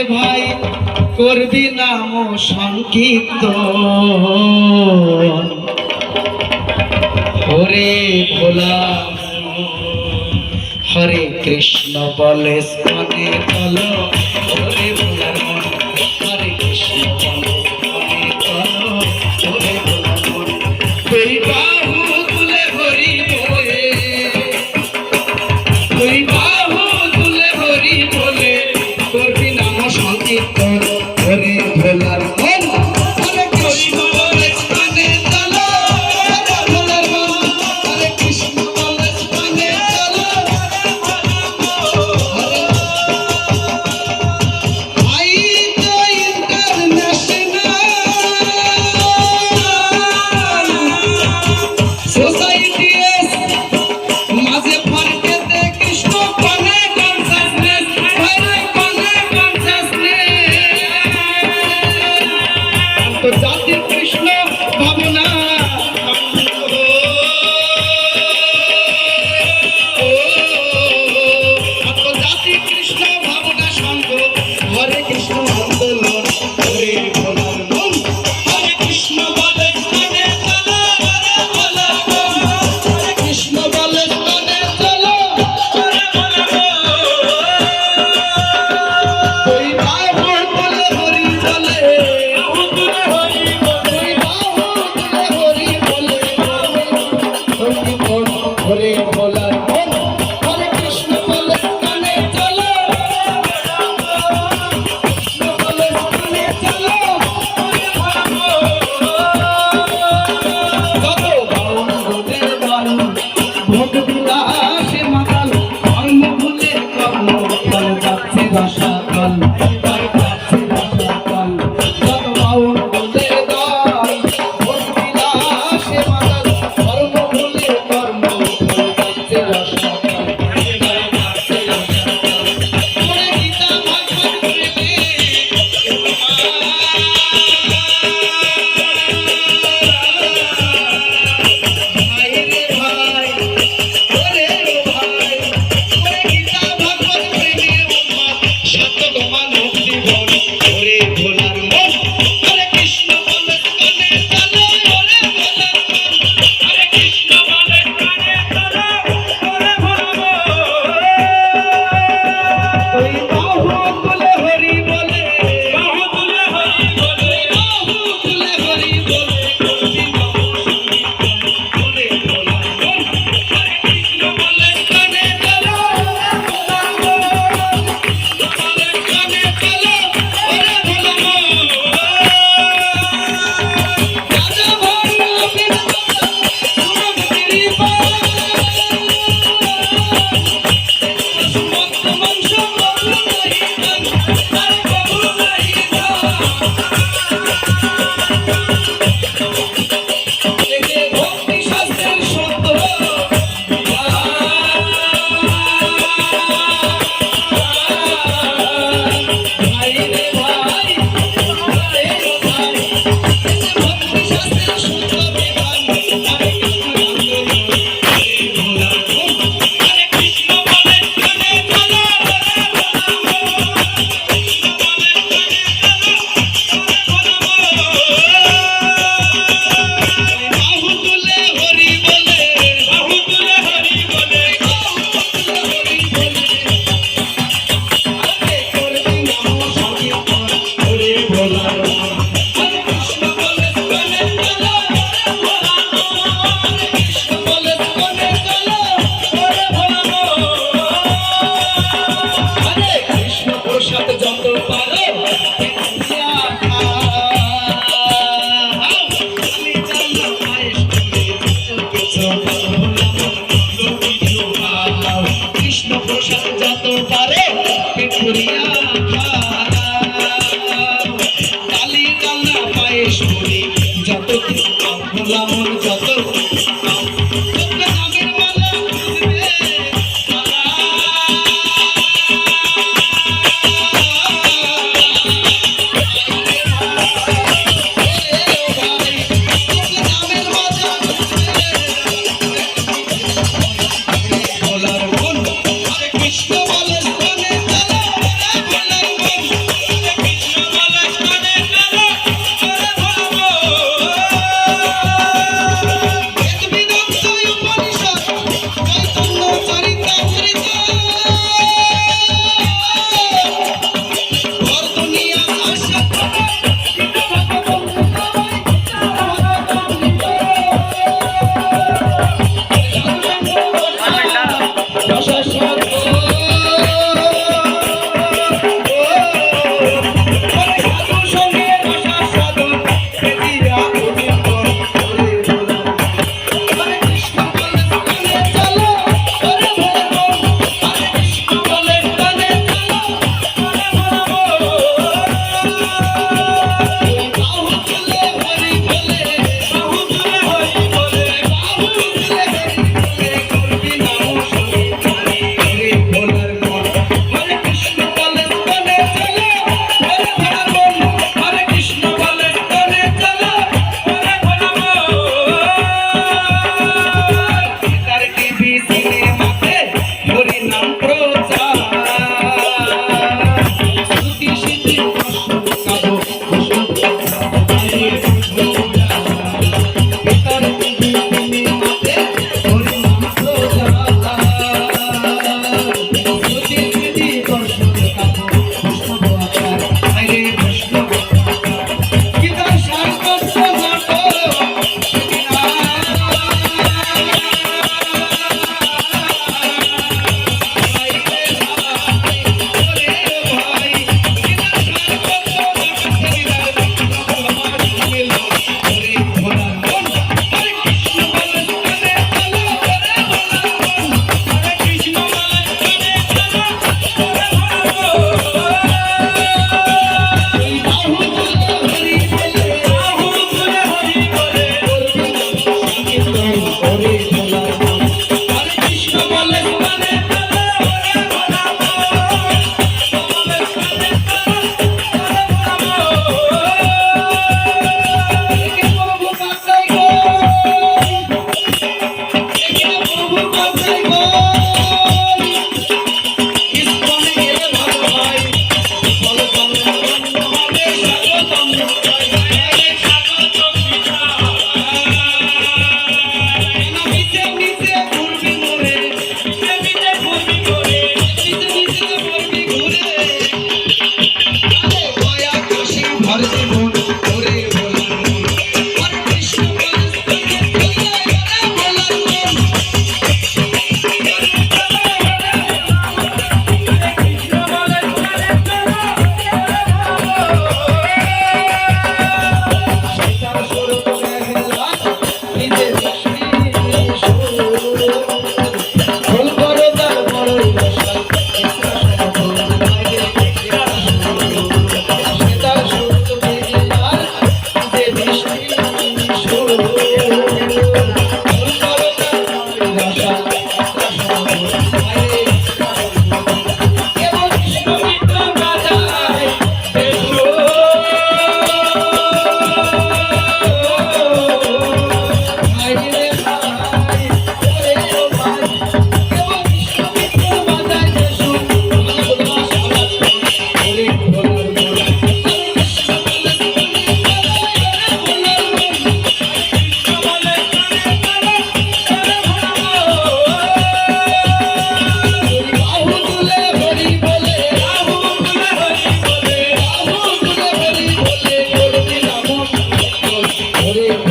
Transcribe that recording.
রে ভাই করবি নাম সংকীর্তন ওরে ভোলা হরে কৃষ্ণ বলে স্থানে চলো ওরে ভোলার মন হরে কৃষ্ণ বলে স্থানে চলো ওরে ভোলার মন তুই বাহু তুলে হরি বলে তুই বাহু তুলে হরি বলে করবি নাম সংকীর্তন ওরে ভোলার মন হরে কৃষ্ণ বলে স্থানে চলো ওরে ভোলার মন হরে কৃষ্ণ বলে স্থানে চলো আই তো ইন্টারন্যাশনাল সোসাইটি মাঝে ফারকেতে কৃষ্ণ কনে কনসাসনেস হরে কনে কনসাসনেস তো জাতি কৃষ্ণ ভাবনা জাতি কৃষ্ণ ভাবনা সঙ্গ হরে কৃষ্ণ আন্দোলন হরে ভোলার মন হরে কৃষ্ণ বলে স্থানে চলো হরে ভোলার মন হরে কৃষ্ণ বলে স্থানে চলো হরে ভোলার মন তুই বাহু তুলে হরি বলে বাহু তুলে হরি বলে তুই বাহু তুলে হরি বলে সংকীর্তন হরে ভোলার মন হরে কৃষ্ণ বলে স্থানে চলো কৃষ্ণ বলে স্থানে চলো কত বাউল ভোটের দল ভোট বিলাসে মাতাল ধর্ম ভুলে কর্ম ফল যাচ্ছে রসাতল তাই যাচ্ছে রসাতল কত বাউল ভোটের দল ভোট বিলাসে মাতাল ধর্ম ভুলে কর্ম ফল যাচ্ছে রসাতল তাই যাচ্ছে রসাতল ওরে গীতা ভাগবত ভাই রে ভাই ওরে ভাই ওরে গীতা ভাগবত প্রেমে উন্মাদ সত্য মানব জীবন ওরে ভোলার মন হরে কৃষ্ণ বলে স্থানে চলো ওরে ভোলার মন হরে কৃষ্ণ বলে স্থানে চলো ওরে ভোলার মন তুই বাহু তুলে হরি বলে বাহু তুলে হরি বলে বাহু তুলে হরি বলে করবি নাম সংকীর্তন ওরে ভোলার মন হরে কৃষ্ণ বলে স্থানে চলো ওরে ভোলার মন কৃষ্ণ বলে স্থানে চলো ওরে ভোলার মন রাজা ভাই আপির সুরভ গিরিপা সুমন্ত মংস কবু নাহি গান তার কবু নাহি দেখে ভক্তি শাস্ত্রের সত্য ভাই রে ভাই রে ভাই ভক্তি শাস্ত্রের সত্য বিধান হরে কৃষ্ণ আন্দোলন হরে ভোলার মন হরে কৃষ্ণ বলে স্থানে চলো হরে ভোলার মন কৃষ্ণ বলে স্থানে চলো হরে ভোলার মন বাহু তুলে হরি বলে বাহু তুলে হরি বলে বাহু তুলে হরি বলে আরে করবি নাম সংকীর্তন ওরে ভোলার মন হরে কৃষ্ণ বলে স্থানে চলো ওরে ভোলার মন হরে কৃষ্ণ বলে স্থানে চলো ওরে ভোলার মন হরে কৃষ্ণ প্রসাদ যত পারো পেটুরিয়া খাও খালি জানো পায়েস করে যত কিছু ভোলা মন কত কিছু খাও কৃষ্ণ প্রসাদ যত পারে পেটুরিয়া খাও কালি জানা পায়েস করে যত কিছু খাও ভোলা মন যত কিছু খাও যত নামের মালা বুঝবে মালা ভোলার মন হরে কৃষ্ণ বলে স্থানে চলো ওরে ভোলার মন ওরে